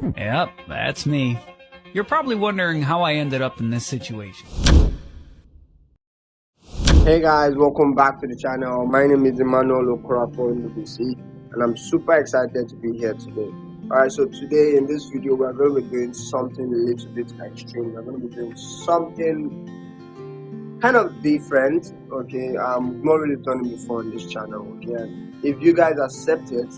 Yep, that's me. You're probably wondering how I ended up in this situation. Hey guys, welcome back to the channel. My name is Emmanuel Okorafor in the BC, and I'm super excited to be here today. Alright, so today in this video we're going to be doing something a little bit extreme. We're going to be doing something kind of different, okay? We've not really done it before on this channel, okay? And if you guys accept it,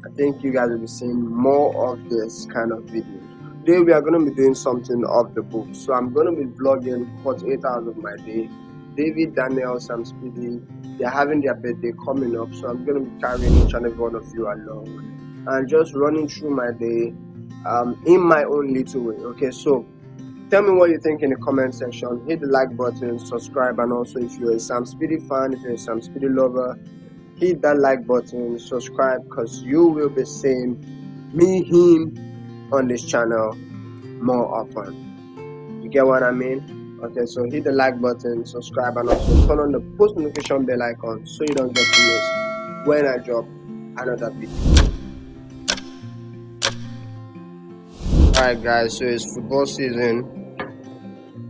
I think you guys will be seeing more of this kind of videos. Today we are going to be doing something off the book. So I'm going to be vlogging 48 hours of my day. David, Daniel, Samspedy'S, they're having their birthday coming up, so I'm going to be carrying each and every one of you along and just running through my day in my own little way, okay? So tell me what you think in the comment section. Hit the like button, subscribe, and also if you're a Samspedy'S fan, if you're a Samspedy'S lover, hit that like button, subscribe, because you will be seeing me, him on this channel more often. You get what I mean? Okay, so hit the like button, subscribe, and also turn on the post notification bell icon so you don't get to miss when I drop another video. Alright guys, so it's football season,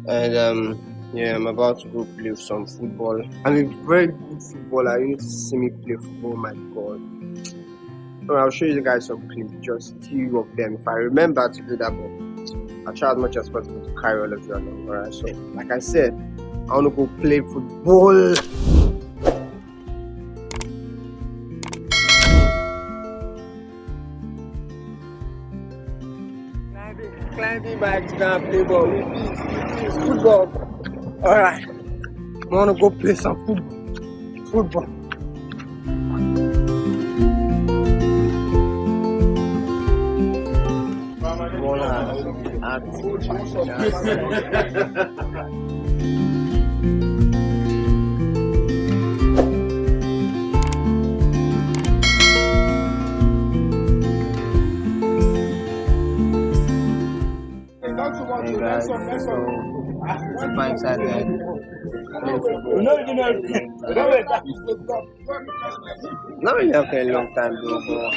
and yeah, I'm about to go play some football. I'm a very good footballer. You need to see me play football, my god. So I'll show you guys some clips, just few of them if I remember to do that, but I'll try as much as possible to carry all of you along. Alright, so like I said, I want to go play football. Climbing back to go play ball. It's football. Alright, I want to go play some football. Hey guys, so super excited. Not really after a long time though, but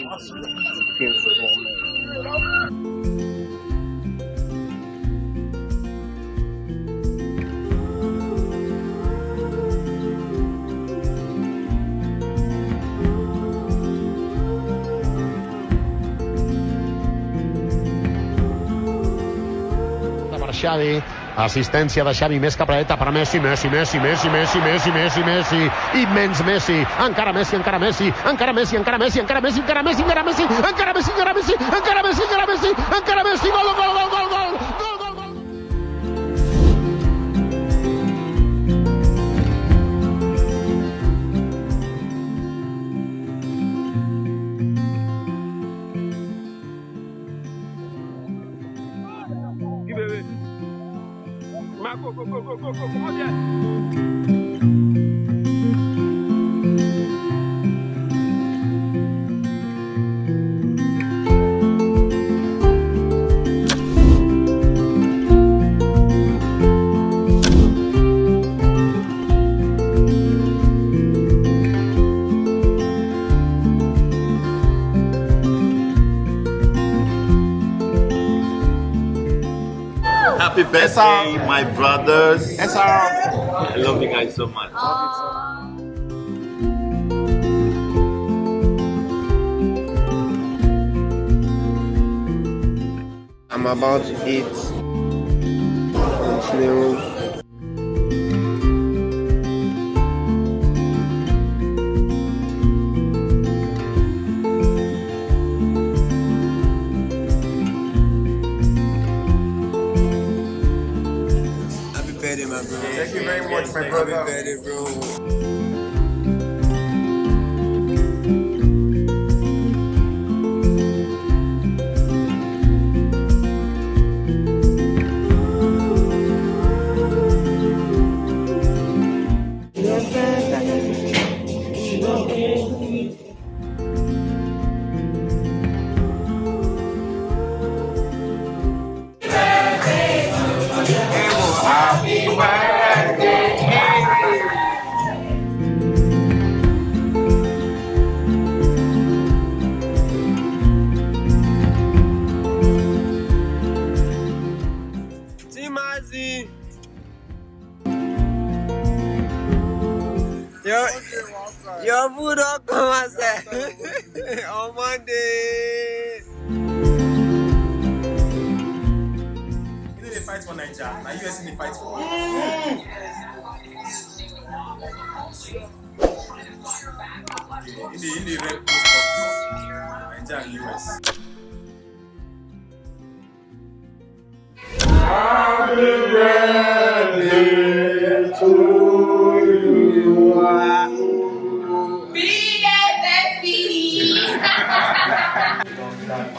playing football, man. Xavi, assistència de Xavi, més capreta per Messi, i menys Messi, encara Messi, gol! Go, come on, yeah. Happy birthday, my brothers. I love you guys so much. I'm about to eat some snails. My bro. Thank you very much, my brother. Happy birthday, bro. Your food don't come outside on Monday. You know they fight for Nigeria. Now US in the fight for in the red post office, Nigeria and US. Happy birthday to you.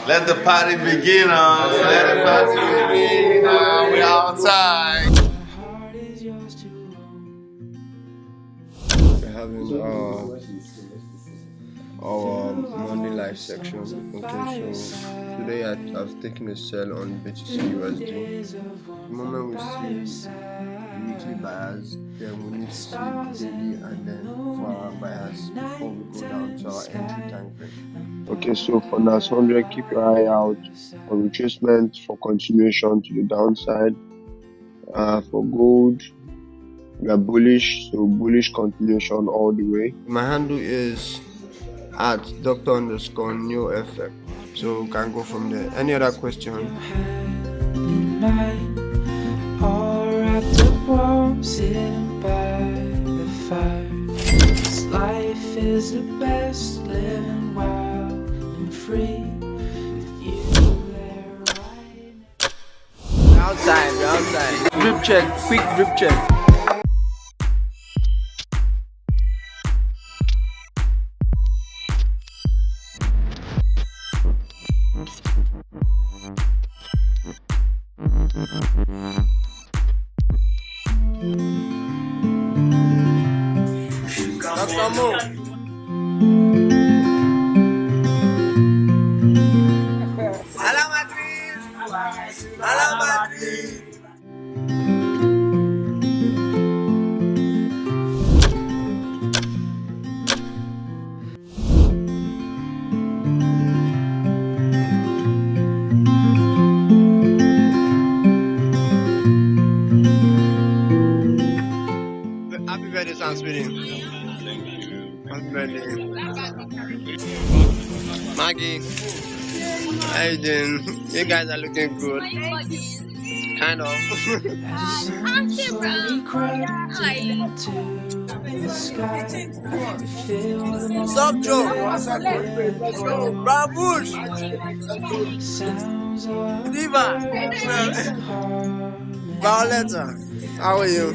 Let the party begin, let the party begin, we're outside. We're having our Monday live section. Okay, so today I've taken a sell on BTC USD. The moment we see weekly buyers, then we need to see daily and then for our buyers before we go down to our entry time frame. Okay, so for NAS 100, keep your eye out for retracement for continuation to the downside. For gold, we are bullish, so bullish continuation all the way. My handle is at Dr_NeoFX, so we can go from there. Any other question? Life is the best, living wild and free. Outside. Drip check, quick drip check. Dr. Mo. Hala Madrid! Hala Madrid! Happy birthday, Samspedy'S. Happy birthday. Maggie, how you doing? You guys are looking good. Kind of. I'm too Stop, Joe. Babush. Diva. Violetta, how are you?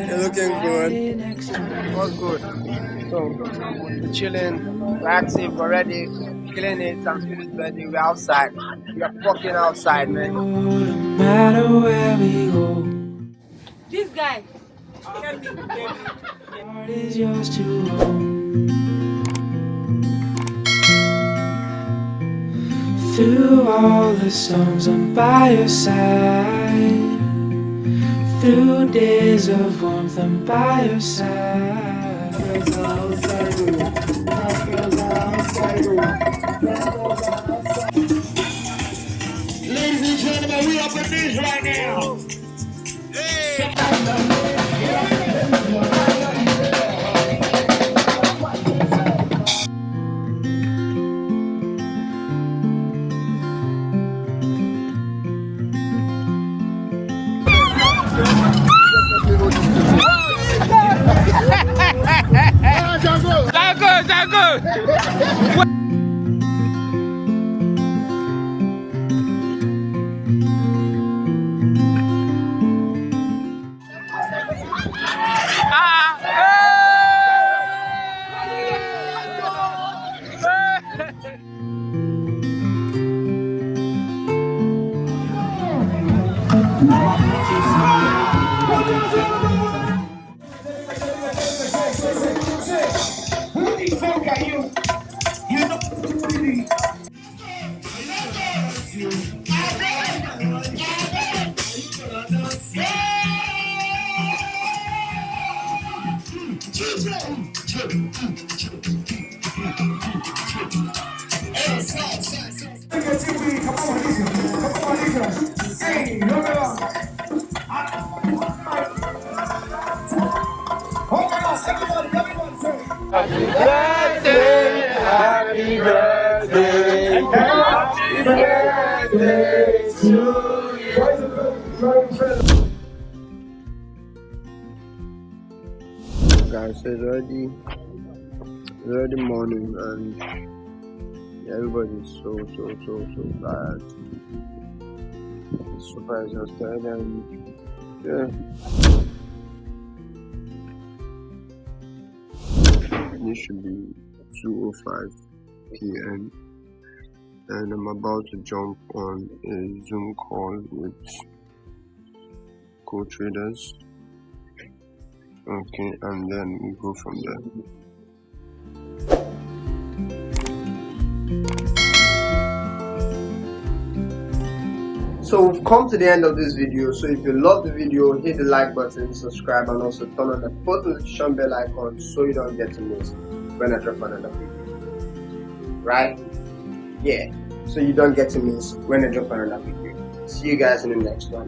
You're looking good. What's good? So, we're chilling, we're active, we're ready, killing it. Samspedy'S birthday, we're outside. We're fucking outside, man. No matter where we go, This guy. heart is yours to hold. Through all the storms, I'm by your side. Through days of warmth, I'm by your side. Ladies and gentlemen, we up in this right now. Everybody, birthday to you. Guys, so it's already morning and everybody's so tired. It's super exhausted and yeah. It should be 2:05 p.m. and I'm about to jump on a Zoom call with co-traders. Okay, and then we go from there. So we've come to the end of this video. So if you love the video, hit the like button, subscribe, and also turn on the post notification bell icon so you don't get to miss when I drop another video. Right? Yeah. So you don't get to miss when I drop another video. See you guys in the next one.